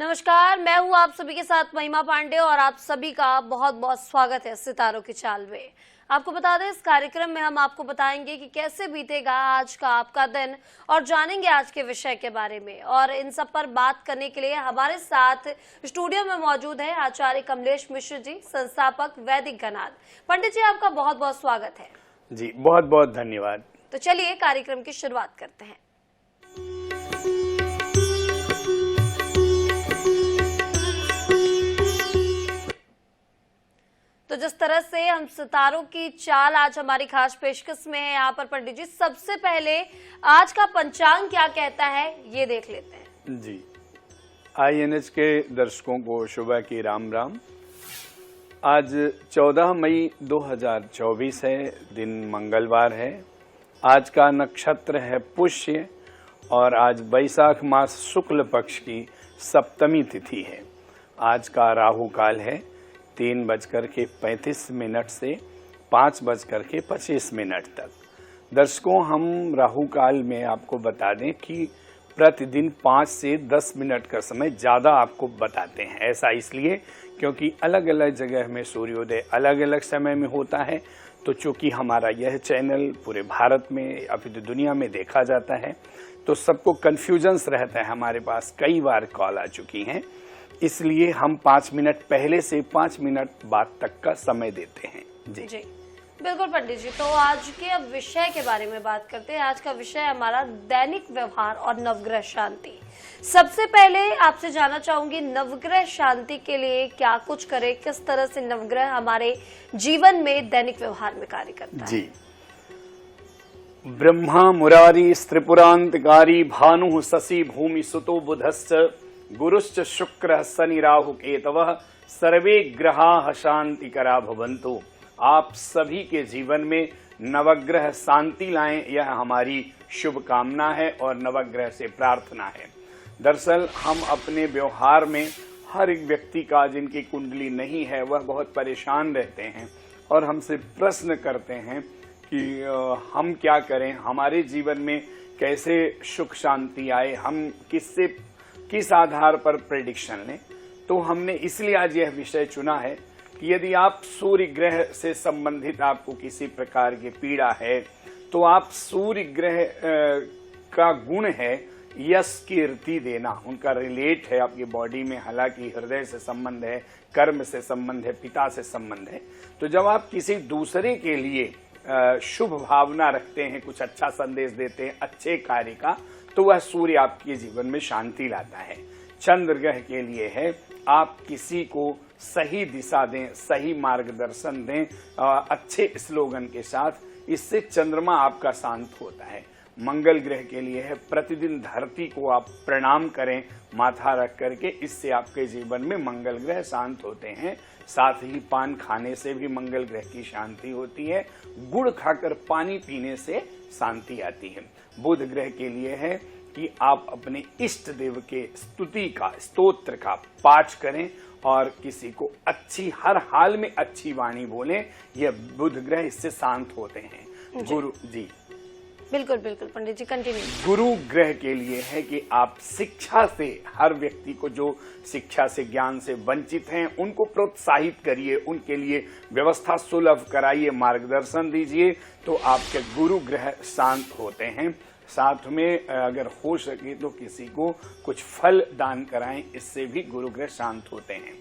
नमस्कार, मैं हूं आप सभी के साथ महिमा पांडे और आप सभी का बहुत बहुत स्वागत है सितारों की चाल में। आपको बता दें, इस कार्यक्रम में हम आपको बताएंगे कि कैसे बीतेगा आज का आपका दिन और जानेंगे आज के विषय के बारे में। और इन सब पर बात करने के लिए हमारे साथ स्टूडियो में मौजूद है आचार्य कमलेश मिश्र जी, संस्थापक वैदिक गणाद। पंडित जी, आपका बहुत बहुत स्वागत है। जी, बहुत बहुत धन्यवाद। तो चलिए कार्यक्रम की शुरुआत करते हैं। तो जिस तरह से हम सितारों की चाल आज हमारी खास पेशकश में है यहाँ पर पंडित जी, सबसे पहले आज का पंचांग क्या कहता है ये देख लेते हैं। जी, INH के दर्शकों को सुबह की राम राम। आज 14 मई 2024 है, दिन मंगलवार है। आज का नक्षत्र है पुष्य और आज बैसाख मास शुक्ल पक्ष की सप्तमी तिथि है। आज का राहु काल है 3:35 से 5:25 तक। दर्शकों, हम राहु काल में आपको बता दें कि प्रतिदिन 5 से 10 मिनट का समय ज़्यादा आपको बताते हैं। ऐसा इसलिए क्योंकि अलग अलग जगह में सूर्योदय अलग अलग समय में होता है। तो चूंकि हमारा यह चैनल पूरे भारत में या फिर दुनिया में देखा जाता है, तो सबको कन्फ्यूजन्स रहता है। हमारे पास कई बार कॉल आ चुकी हैं, इसलिए हम 5 मिनट पहले से 5 मिनट बाद तक का समय देते हैं। जी बिल्कुल पंडित जी। तो आज के अब विषय के बारे में बात करते हैं। आज का विषय हमारा दैनिक व्यवहार और नवग्रह शांति। सबसे पहले आपसे जानना चाहूंगी, नवग्रह शांति के लिए क्या कुछ करें, किस तरह से नवग्रह हमारे जीवन में दैनिक व्यवहार में कार्य करता है। जी, ब्रह्मा मुरारी त्रिपुरांतकारी भानु शशि भूमि सुतो बुधश्च गुरुश्च शुक्र शनि राहु केतवः सर्वे ग्रहाः शांतिकरा भवन्तु। आप सभी के जीवन में नवग्रह शांति लाएं, यह हमारी शुभकामना है और नवग्रह से प्रार्थना है। दरअसल हम अपने व्यवहार में हर एक व्यक्ति का जिनकी कुंडली नहीं है वह बहुत परेशान रहते हैं और हमसे प्रश्न करते हैं कि हम क्या करें, हमारे जीवन में कैसे सुख शांति आए, हम किस आधार पर प्रेडिक्शन लें। तो हमने इसलिए आज यह विषय चुना है कि यदि आप सूर्य ग्रह से संबंधित आपको किसी प्रकार की पीड़ा है, तो आप सूर्य ग्रह का गुण है यश कीर्ति देना, उनका रिलेट है आपकी बॉडी में। हालांकि हृदय से संबंध है, कर्म से संबंध है, पिता से संबंध है। तो जब आप किसी दूसरे के लिए शुभ भावना रखते हैं, कुछ अच्छा संदेश देते हैं अच्छे कार्य का, तो वह सूर्य आपके जीवन में शांति लाता है। चंद्र ग्रह के लिए है आप किसी को सही दिशा दें, सही मार्गदर्शन दें अच्छे स्लोगन के साथ, इससे चंद्रमा आपका शांत होता है। मंगल ग्रह के लिए है प्रतिदिन धरती को आप प्रणाम करें माथा रख करके, इससे आपके जीवन में मंगल ग्रह शांत होते हैं। साथ ही पान खाने से भी मंगल ग्रह की शांति होती है। गुड़ खाकर पानी पीने से शांति आती है। बुध ग्रह के लिए है कि आप अपने इष्ट देव के स्तुति का, स्तोत्र का पाठ करें और किसी को हर हाल में अच्छी वाणी बोलें। यह बुध ग्रह इससे शांत होते हैं। गुरु जी बिल्कुल बिल्कुल पंडित जी, कंटिन्यू। गुरु ग्रह के लिए है कि आप शिक्षा से, हर व्यक्ति को जो शिक्षा से, ज्ञान से वंचित हैं, उनको प्रोत्साहित करिए, उनके लिए व्यवस्था सुलभ कराइए, मार्गदर्शन दीजिए, तो आपके गुरु ग्रह शांत होते हैं। साथ में अगर हो सके तो किसी को कुछ फल दान कराएं, इससे भी गुरु ग्रह शांत होते हैं।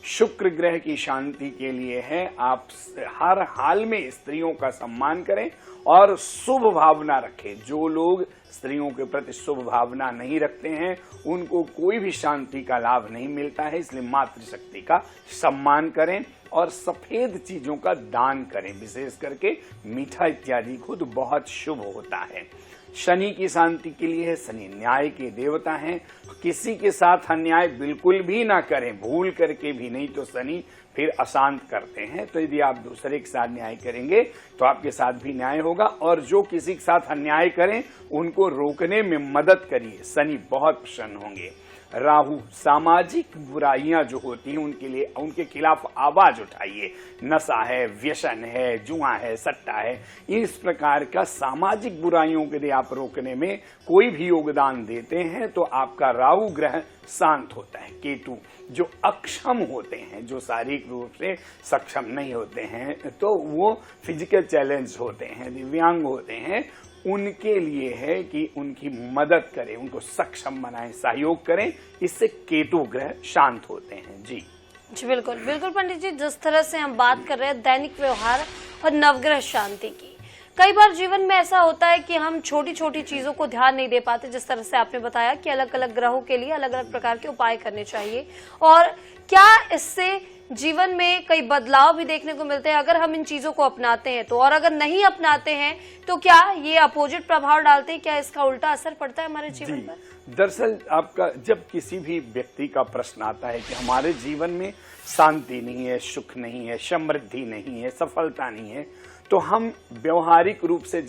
शुक्र ग्रह की शांति के लिए है आप हर हाल में स्त्रियों का सम्मान करें और शुभ भावना रखें। जो लोग स्त्रियों के प्रति शुभ भावना नहीं रखते हैं उनको कोई भी शांति का लाभ नहीं मिलता है, इसलिए मातृशक्ति का सम्मान करें और सफेद चीजों का दान करें, विशेष करके मीठा इत्यादि खुद बहुत शुभ होता है। शनि की शांति के लिए है, शनि न्याय के देवता हैं, किसी के साथ अन्याय बिल्कुल भी ना करें, भूल करके भी नहीं, तो शनि फिर अशांत करते हैं। तो यदि आप दूसरे के साथ न्याय करेंगे तो आपके साथ भी न्याय होगा, और जो किसी के साथ अन्याय करें उनको रोकने में मदद करिए, शनि बहुत प्रसन्न होंगे। राहु सामाजिक बुराइयां जो होती हैं उनके लिए, उनके खिलाफ आवाज उठाइए। नशा है, व्यसन है, जुआ है, सट्टा है, इस प्रकार का सामाजिक बुराइयों के लिए आप रोकने में कोई भी योगदान देते हैं तो आपका राहु ग्रह शांत होता है। केतु जो अक्षम होते हैं, जो शारीरिक रूप से सक्षम नहीं होते हैं, तो वो फिजिकल चैलेंज होते हैं, दिव्यांग होते हैं, उनके लिए है कि उनकी मदद करें, उनको सक्षम बनाएं, सहयोग करें, इससे केतु ग्रह शांत होते हैं। जी जी बिल्कुल बिल्कुल पंडित जी, जिस तरह से हम बात कर रहे हैं दैनिक व्यवहार और नवग्रह शांति की, कई बार जीवन में ऐसा होता है कि हम छोटी छोटी चीजों को ध्यान नहीं दे पाते। जिस तरह से आपने बताया कि अलग अलग ग्रहों के लिए अलग अलग प्रकार के उपाय करने चाहिए, और क्या इससे जीवन में कई बदलाव भी देखने को मिलते हैं अगर हम इन चीजों को अपनाते हैं तो, और अगर नहीं अपनाते हैं तो क्या ये अपोजिट प्रभाव डालते हैं, क्या इसका उल्टा असर पड़ता है हमारे जीवन पर? दरअसल आपका जब किसी भी व्यक्ति का प्रश्न आता है कि हमारे जीवन में शांति नहीं है, सुख नहीं है, समृद्धि नहीं है, सफलता नहीं है, तो हम व्यवहारिक रूप से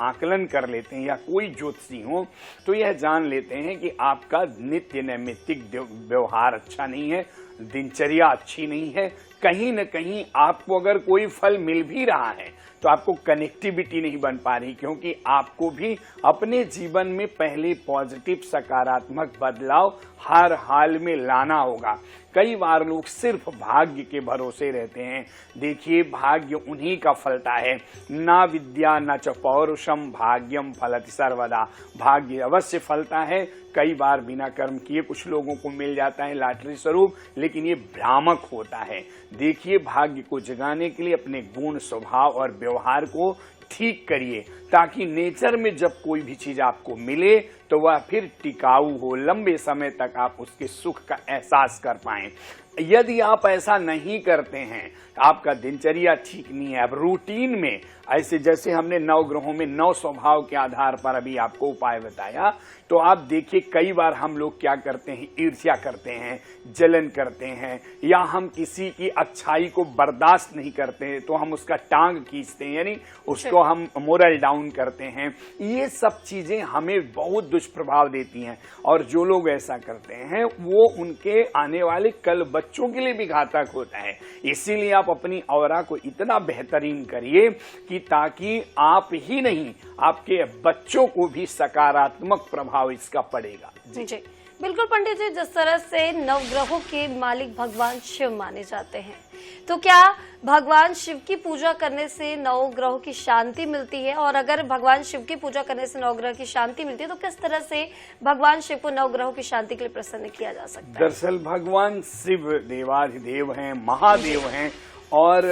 आकलन कर लेते हैं, या कोई ज्योतिषी हो तो यह जान लेते हैं कि आपका नित्य नैमित्तिक व्यवहार अच्छा नहीं है, दिनचर्या अच्छी नहीं है, कहीं न कहीं आपको अगर कोई फल मिल भी रहा है तो आपको कनेक्टिविटी नहीं बन पा रही, क्योंकि आपको भी अपने जीवन में पहले पॉजिटिव सकारात्मक बदलाव हर हाल में लाना होगा। कई बार लोग सिर्फ भाग्य के भरोसे रहते हैं। देखिए, भाग्य उन्हीं का फलता है, ना विद्या न च पौरुषम भाग्यम फलति सर्वदा। भाग्य अवश्य फलता है, कई बार बिना कर्म किए कुछ लोगों को मिल जाता है लॉटरी स्वरूप, लेकिन ये भ्रामक होता है। देखिए, भाग्य को जगाने के लिए अपने गुण, स्वभाव और व्यवहार को ठीक करिए, ताकि नेचर में जब कोई भी चीज आपको मिले तो वह फिर टिकाऊ हो, लंबे समय तक आप उसके सुख का एहसास कर पाएं। यदि आप ऐसा नहीं करते हैं, आपका दिनचर्या ठीक नहीं है, अब रूटीन में ऐसे जैसे हमने 9 ग्रहों में 9 स्वभाव के आधार पर अभी आपको उपाय बताया, तो आप देखिए कई बार हम लोग क्या करते हैं, ईर्ष्या करते हैं, जलन करते हैं, या हम किसी की अच्छाई को बर्दाश्त नहीं करते हैं तो हम उसका टांग खींचते हैं, यानी उसको हम मोरल डाउन करते हैं। ये सब चीजें हमें बहुत दुष्प्रभाव देती हैं, और जो लोग ऐसा करते हैं वो उनके आने वाले कल बच्चों के लिए भी घातक होता है। इसीलिए आप अपनी ऑरा को इतना बेहतरीन करिए कि ताकि आप ही नहीं, आपके बच्चों को भी सकारात्मक प्रभाव इसका पड़ेगा। जी बिल्कुल पंडित जी, जिस तरह से नवग्रहों के मालिक भगवान शिव माने जाते हैं, तो क्या भगवान शिव की पूजा करने से नवग्रहों की शांति मिलती है? और अगर भगवान शिव की पूजा करने से नवग्रह की शांति मिलती है तो किस तरह से भगवान शिव को नवग्रहों की शांति के लिए प्रसन्न किया जा सकता है? दरअसल भगवान शिव देवाधिदेव हैं, महादेव हैं, और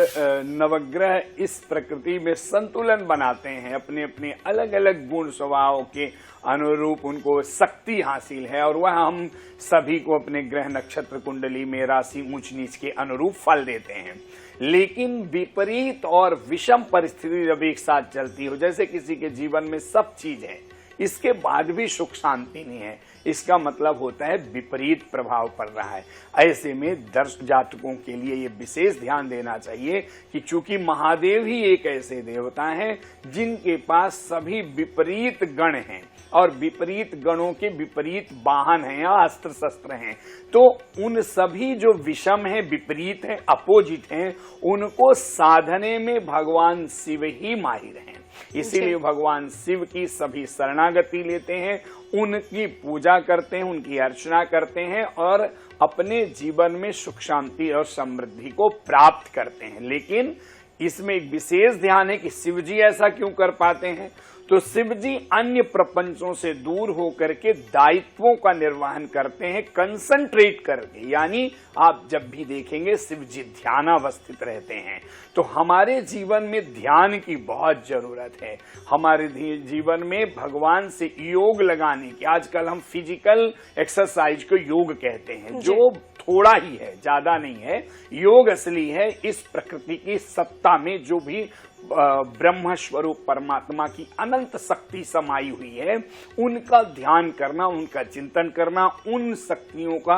नवग्रह इस प्रकृति में संतुलन बनाते हैं। अपने अपने अलग अलग गुण स्वभाव के अनुरूप उनको शक्ति हासिल है, और वह हम सभी को अपने ग्रह नक्षत्र कुंडली में राशि ऊंच नीच के अनुरूप फल देते हैं। लेकिन विपरीत और विषम परिस्थिति जब एक साथ चलती हो, जैसे किसी के जीवन में सब चीज है, इसके बाद भी सुख शांति नहीं है, इसका मतलब होता है विपरीत प्रभाव पड़ रहा है। ऐसे में दर्श जातकों के लिए ये विशेष ध्यान देना चाहिए कि चूंकि महादेव ही एक ऐसे देवता हैं जिनके पास सभी विपरीत गण हैं, और विपरीत गणों के विपरीत वाहन हैं या अस्त्र शस्त्र हैं, तो उन सभी जो विषम हैं, विपरीत हैं, अपोजिट हैं, उनको साधने में भगवान शिव ही माहिर हैं। इसीलिए भगवान शिव की सभी शरणागति लेते हैं, उनकी पूजा करते हैं, उनकी अर्चना करते हैं, और अपने जीवन में सुख शांति और समृद्धि को प्राप्त करते हैं। लेकिन इसमें एक विशेष ध्यान है कि शिव जी ऐसा क्यों कर पाते हैं, तो शिव जी अन्य प्रपंचों से दूर होकर के दायित्वों का निर्वहन करते हैं कंसंट्रेट करके, यानी आप जब भी देखेंगे शिव जी ध्यानावस्थित रहते हैं। तो हमारे जीवन में ध्यान की बहुत जरूरत है। हमारे जीवन में भगवान से योग लगाने की, आजकल हम फिजिकल एक्सरसाइज को योग कहते हैं, जो थोड़ा ही है, ज्यादा नहीं है। योग असली है इस प्रकृति की सत्ता में जो भी ब्रह्म स्वरूप परमात्मा की अनंत शक्ति समाई हुई है, उनका ध्यान करना, उनका चिंतन करना, उन शक्तियों का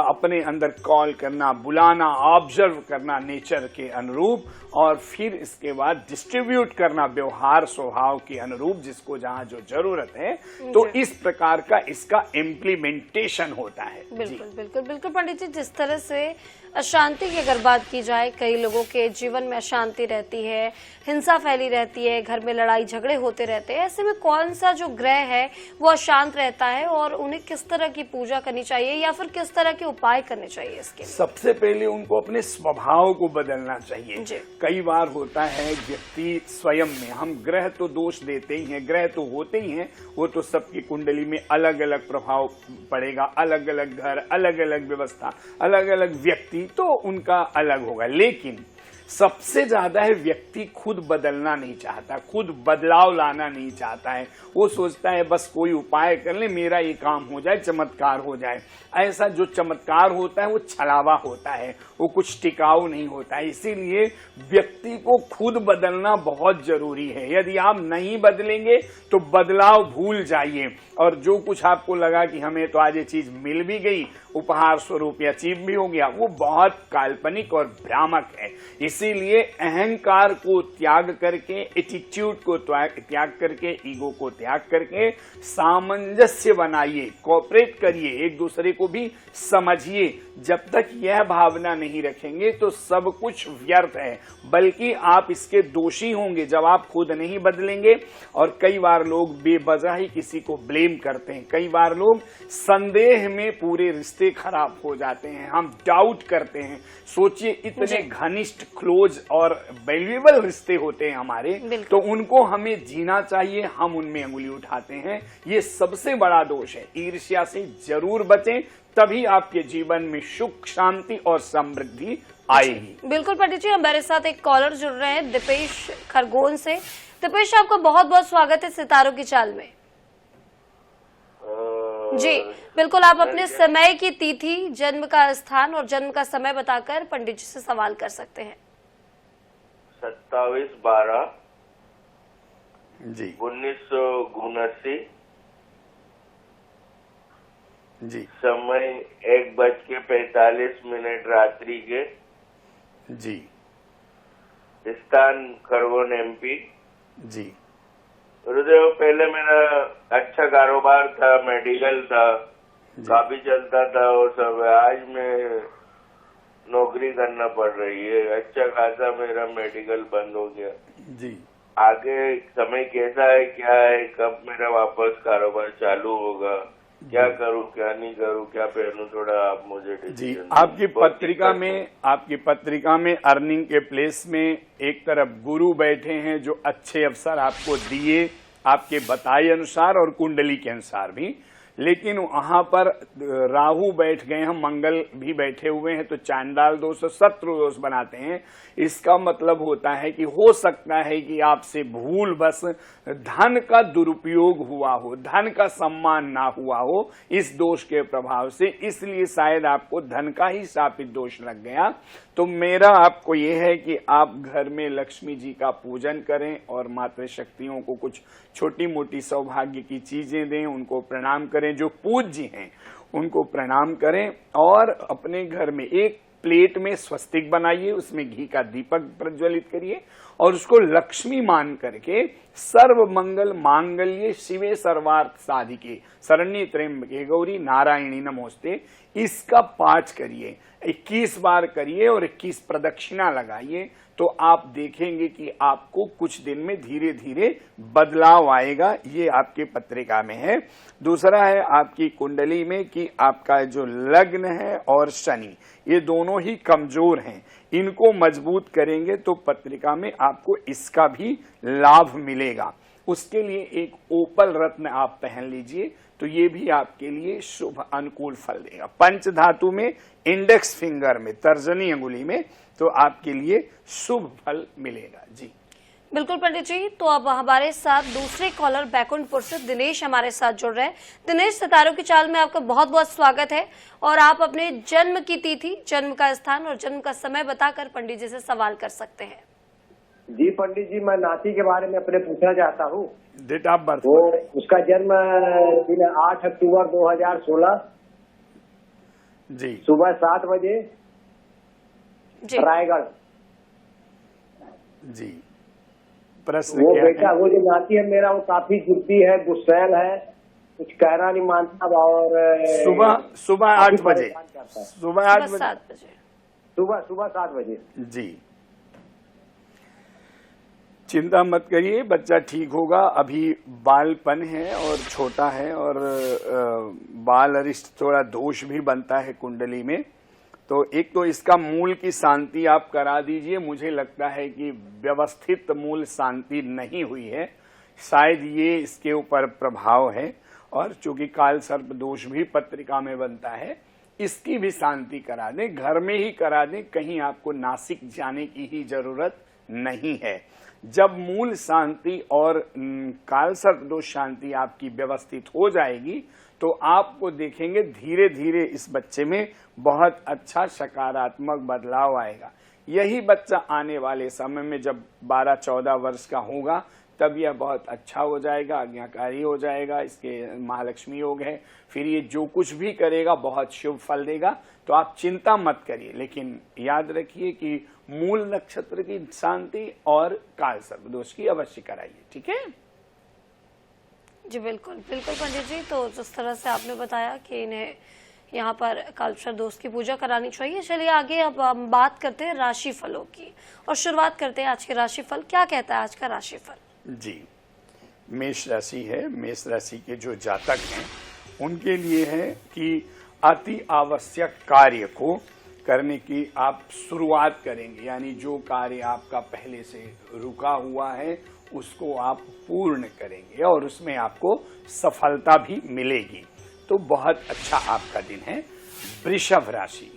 अपने अंदर कॉल करना, बुलाना, ऑब्जर्व करना नेचर के अनुरूप, और फिर इसके बाद डिस्ट्रीब्यूट करना व्यवहार स्वभाव के अनुरूप जिसको जहां जो जरूरत है। तो इस प्रकार का इसका इम्प्लीमेंटेशन होता है। बिल्कुल बिल्कुल बिल्कुल पंडित जी, जिस तरह से अशांति की अगर बात की जाए, कई लोगों के जीवन में अशांति रहती है, हिंसा फैली रहती है, घर में लड़ाई झगड़े होते रहते हैं, ऐसे में कौन सा जो ग्रह है वो अशांत रहता है और उन्हें किस तरह की पूजा करनी चाहिए या फिर किस तरह के उपाय करने चाहिए इसके लिए? सबसे पहले उनको अपने स्वभाव को बदलना चाहिए। कई बार होता है व्यक्ति स्वयं में, हम ग्रह तो दोष देते ही हैं, ग्रह तो होते ही हैं, वो तो सबकी कुंडली में अलग अलग प्रभाव पड़ेगा, अलग अलग घर, अलग अलग व्यवस्था, अलग अलग व्यक्ति, तो उनका अलग होगा। लेकिन सबसे ज्यादा है व्यक्ति खुद बदलना नहीं चाहता, खुद बदलाव लाना नहीं चाहता है। वो सोचता है बस कोई उपाय कर ले, मेरा ये काम हो जाए, चमत्कार हो जाए। ऐसा जो चमत्कार होता है वो छलावा होता है, वो कुछ टिकाऊ नहीं होता है। इसीलिए व्यक्ति को खुद बदलना बहुत जरूरी है। यदि आप नहीं बदलेंगे तो बदलाव भूल जाइए, और जो कुछ आपको लगा कि हमें तो आज ये चीज मिल भी गई, उपहार स्वरूप या अचीव भी हो गया, वो बहुत काल्पनिक और भ्रामक है। इसीलिए अहंकार को त्याग करके, एटीट्यूड को त्याग करके, ईगो को त्याग करके सामंजस्य बनाइए, कोऑपरेट करिए, एक दूसरे को भी समझिए। जब तक यह भावना नहीं रखेंगे तो सब कुछ व्यर्थ है, बल्कि आप इसके दोषी होंगे जब आप खुद नहीं बदलेंगे। और कई बार लोग बेवजह ही किसी को ब्लेम करते हैं, कई बार लोग संदेह में पूरे रिश्ते खराब हो जाते हैं, हम डाउट करते हैं। सोचिए इतने घनिष्ठ, क्लोज और वैल्यूएबल रिश्ते होते हैं हमारे, तो उनको हमें जीना चाहिए, हम उनमें अंगुली उठाते हैं। ये सबसे बड़ा दोष है। ईर्ष्या से जरूर बचें, तभी आपके जीवन में सुख, शांति और समृद्धि आएगी। बिल्कुल पंडित जी, हमारे साथ एक कॉलर जुड़ रहे हैं दीपेश खरगोन से। दीपेश, आपका बहुत बहुत स्वागत है सितारों की चाल में। जी बिल्कुल, आप अपने समय की तिथि, जन्म का स्थान और जन्म का समय बताकर पंडित जी से सवाल कर सकते हैं। 27/12 जी 1979 जी। समय 1:45 रात्रि के। जी। स्थान खरगोन MP। जी। गुरुदेव, पहले मेरा अच्छा कारोबार था, मेडिकल था, काफी चलता था और सब। आज मैं नौकरी करना पड़ रही है, अच्छा खासा मेरा मेडिकल बंद हो गया। जी। आगे समय कैसा है, क्या है, कब मेरा वापस कारोबार चालू होगा, क्या करूं, क्या नहीं करूं, क्या पहनूं, थोड़ा आप मुझे जी। आपकी पत्रिका में अर्निंग के प्लेस में एक तरफ गुरु बैठे हैं जो अच्छे अवसर आपको दिए आपके बताए अनुसार और कुंडली के अनुसार भी, लेकिन वहां पर राहु बैठ गए हैं, मंगल भी बैठे हुए हैं, तो चांडाल दोष और शत्रु दोष बनाते हैं। इसका मतलब होता है कि हो सकता है कि आपसे भूल बस धन का दुरुपयोग हुआ हो, धन का सम्मान ना हुआ हो इस दोष के प्रभाव से, इसलिए शायद आपको धन का ही शापित दोष लग गया। तो मेरा आपको यह है कि आप घर में लक्ष्मी जी का पूजन करें और मातृशक्तियों को कुछ छोटी मोटी सौभाग्य की चीजें दें, उनको प्रणाम करें, जो पूज्य हैं उनको प्रणाम करें, और अपने घर में एक प्लेट में स्वस्तिक बनाइए, उसमें घी का दीपक प्रज्वलित करिए और उसको लक्ष्मी मान करके सर्व मंगल मांगल्ये शिवे सर्वार्थ साधिके शरण्ये त्र्यंबके गौरी नारायणी नमोस्ते, इसका पाठ करिए, 21 बार करिए और 21 प्रदक्षिणा लगाइए। तो आप देखेंगे कि आपको कुछ दिन में धीरे धीरे बदलाव आएगा। ये आपकी पत्रिका में है। दूसरा है आपकी कुंडली में कि आपका जो लग्न है और शनि, ये दोनों ही कमजोर हैं, इनको मजबूत करेंगे तो पत्रिका में आपको इसका भी लाभ मिलेगा। उसके लिए एक ओपल रत्न आप पहन लीजिए, तो ये भी आपके लिए शुभ अनुकूल फल देगा। पंच धातु में, इंडेक्स फिंगर में, तर्जनी अंगुली में, तो आपके लिए शुभ फल मिलेगा। जी बिल्कुल पंडित जी, तो अब हमारे साथ दूसरे कॉलर बैकुंठपुर से दिनेश हमारे साथ जुड़ रहे हैं। दिनेश, सितारों की चाल में आपका बहुत बहुत स्वागत है, और आप अपने जन्म की तिथि, जन्म का स्थान और जन्म का समय बताकर पंडित जी से सवाल कर सकते हैं। जी पंडित जी, मैं नाती के बारे में अपने पूछना चाहता हूँ। डेट ऑफ बर्थ वो उसका जन्म दिन 8 अक्टूबर 2016 जी सुबह 7 बजे, रायगढ़। जी, प्रश्न वो क्या बेटा है? वो जो नाती है मेरा, वो काफी जिद्दी है, गुस्सैल है, कुछ कहना नहीं मानता और सुबह 8 बजे, परेशान करता है। सुबह 8 सुबह बजे 7 बजे। सुबह 7 बजे। जी, चिंता मत करिए, बच्चा ठीक होगा। अभी बालपन है और छोटा है, और बाल अरिष्ट थोड़ा दोष भी बनता है कुंडली में। तो एक तो इसका मूल की शांति आप करा दीजिए। मुझे लगता है कि व्यवस्थित मूल शांति नहीं हुई है, शायद ये इसके ऊपर प्रभाव है। और चूंकि काल सर्प दोष भी पत्रिका में बनता है, इसकी भी शांति करा दें, घर में ही करा दें, कहीं आपको नासिक जाने की ही जरूरत नहीं है। जब मूल शांति और काल सर्प दोष शांति आपकी व्यवस्थित हो जाएगी, तो आपको देखेंगे धीरे धीरे इस बच्चे में बहुत अच्छा सकारात्मक बदलाव आएगा। यही बच्चा आने वाले समय में जब 12-14 वर्ष का होगा, तब यह बहुत अच्छा हो जाएगा, आज्ञाकारी हो जाएगा। इसके महालक्ष्मी योग है, फिर ये जो कुछ भी करेगा बहुत शुभ फल देगा। तो आप चिंता मत करिए, लेकिन याद रखिए कि मूल नक्षत्र की शांति और काल सर्प दोष की अवश्य कराइए, ठीक है? जी बिल्कुल बिल्कुल पंडित जी। तो जिस तरह से आपने बताया कि इन्हें यहाँ पर कालसर्प दोष की पूजा करानी चाहिए। चलिए आगे अब हम बात करते हैं राशि फलों की, और शुरुआत करते हैं आज के राशि फल। क्या कहता है आज का राशि फल? जी, मेष राशि है। मेष राशि के जो जातक हैं उनके लिए है कि अति आवश्यक कार्य को करने की आप शुरुआत करेंगे, यानी जो कार्य आपका पहले से रुका हुआ है उसको आप पूर्ण करेंगे और उसमें आपको सफलता भी मिलेगी। तो बहुत अच्छा आपका दिन है। वृषभ राशि,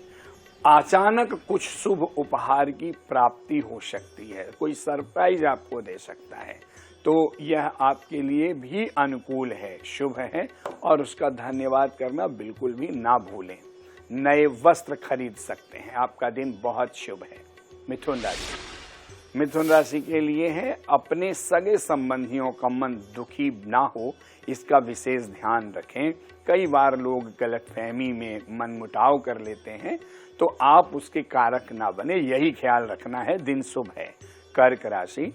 अचानक कुछ शुभ उपहार की प्राप्ति हो सकती है, कोई सरप्राइज आपको दे सकता है, तो यह आपके लिए भी अनुकूल है, शुभ है, और उसका धन्यवाद करना बिल्कुल भी ना भूलें। नए वस्त्र खरीद सकते हैं, आपका दिन बहुत शुभ है। मिथुन राशि, मिथुन राशि के लिए है अपने सगे संबंधियों का मन दुखी ना हो, इसका विशेष ध्यान रखें। कई बार लोग गलतफहमी में मनमुटाव कर लेते हैं, तो आप उसके कारक ना बने, यही ख्याल रखना है। दिन शुभ है। कर्क राशि,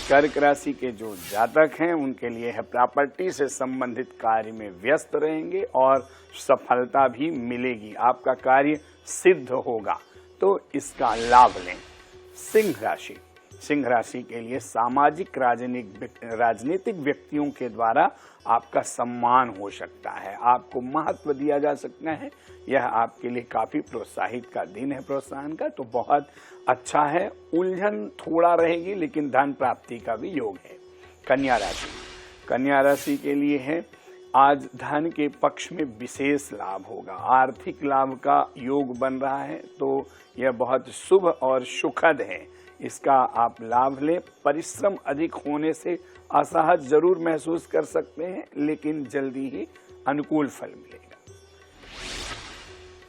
कर्क राशि के जो जातक हैं उनके लिए है प्रॉपर्टी से संबंधित कार्य में व्यस्त रहेंगे और सफलता भी मिलेगी, आपका कार्य सिद्ध होगा, तो इसका लाभ लें। सिंह राशि, सिंह राशि के लिए सामाजिक राजनीतिक व्यक्तियों के द्वारा आपका सम्मान हो सकता है, आपको महत्व दिया जा सकता है। यह आपके लिए काफी प्रोत्साहित का दिन है, प्रोत्साहन का, तो बहुत अच्छा है। उलझन थोड़ा रहेगी, लेकिन धन प्राप्ति का भी योग है। कन्या राशि, कन्या राशि के लिए है आज धन के पक्ष में विशेष लाभ होगा, आर्थिक लाभ का योग बन रहा है, तो यह बहुत शुभ और सुखद है, इसका आप लाभ लें। परिश्रम अधिक होने से असहज जरूर महसूस कर सकते हैं, लेकिन जल्दी ही अनुकूल फल मिलेगा।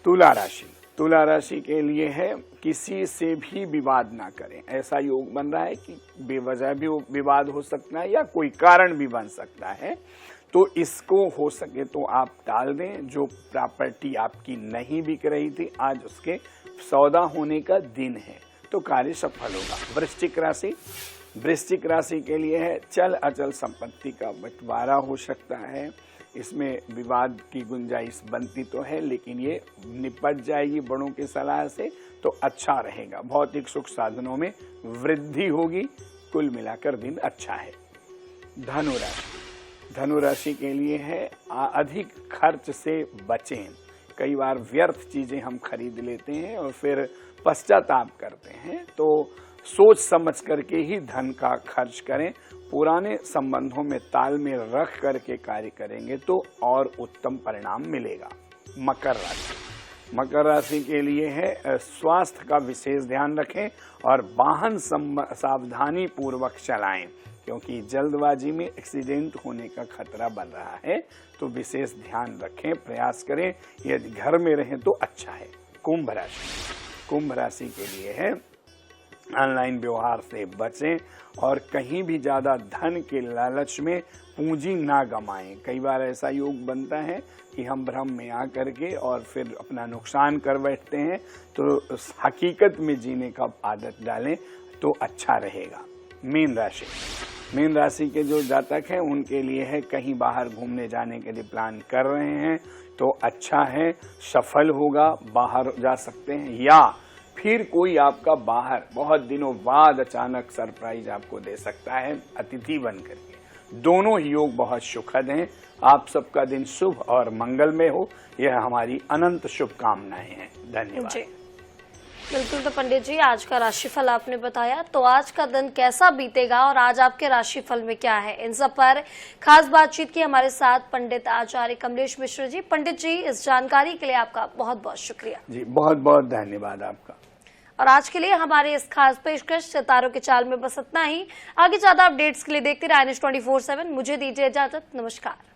तुला राशि, तुला राशि के लिए है किसी से भी विवाद ना करें, ऐसा योग बन रहा है कि बेवजह भी विवाद हो सकता है या कोई कारण भी बन सकता है, तो इसको हो सके तो आप टाल दें। जो प्रॉपर्टी आपकी नहीं बिक रही थी, आज उसके सौदा होने का दिन है, तो कार्य सफल होगा। वृश्चिक राशि, वृश्चिक राशि के लिए है चल अचल संपत्ति का बंटवारा हो सकता है, इसमें विवाद की गुंजाइश बनती तो है, लेकिन ये निपट जाएगी बड़ों की सलाह से, तो अच्छा रहेगा। भौतिक सुख साधनों में वृद्धि होगी, कुल मिलाकर दिन अच्छा है। धनु राशि, धनु राशि के लिए है अधिक खर्च से बचें। कई बार व्यर्थ चीजें हम खरीद लेते हैं और फिर पश्चाताप करते हैं, तो सोच समझ करके ही धन का खर्च करें। पुराने संबंधों में तालमेल रख करके कार्य करेंगे तो और उत्तम परिणाम मिलेगा। मकर राशि, मकर राशि के लिए है स्वास्थ्य का विशेष ध्यान रखें और वाहन सावधानी पूर्वक चलाएं, क्योंकि जल्दबाजी में एक्सीडेंट होने का खतरा बन रहा है, तो विशेष ध्यान रखें, प्रयास करें। यदि घर में रहें तो अच्छा है। कुंभ राशि, कुंभ राशि के लिए है ऑनलाइन व्यवहार से बचें और कहीं भी ज्यादा धन के लालच में पूंजी ना गमाएं। कई बार ऐसा योग बनता है कि हम भ्रम में आ करके और फिर अपना नुकसान कर बैठते हैं, तो हकीकत में जीने का आदत डालें तो अच्छा रहेगा। मीन राशि। मीन राशि के जो जातक हैं उनके लिए है कहीं बाहर घूमने जाने के लिए प्लान कर रहे हैं तो अच्छा है, सफल होगा, बाहर जा सकते हैं, या फिर कोई आपका बाहर बहुत दिनों बाद अचानक सरप्राइज आपको दे सकता है अतिथि बन करके। दोनों ही योग बहुत सुखद हैं। आप सबका दिन शुभ और मंगलमय हो, यह हमारी अनंत शुभकामनाएं हैं। धन्यवाद। जी बिल्कुल, तो पंडित जी आज का राशिफल आपने बताया, तो आज का दिन कैसा बीतेगा और आज आपके राशिफल में क्या है, इन सब पर खास बातचीत की हमारे साथ पंडित आचार्य कमलेश मिश्र जी। पंडित जी, इस जानकारी के लिए आपका बहुत बहुत शुक्रिया। जी बहुत बहुत धन्यवाद आपका। और आज के लिए हमारे इस खास पेशकश सितारों के चाल में बस इतना ही। आगे ज्यादा अपडेट्स के लिए देखते रहिए INS 24/7। मुझे दीजिए इजाजत, नमस्कार।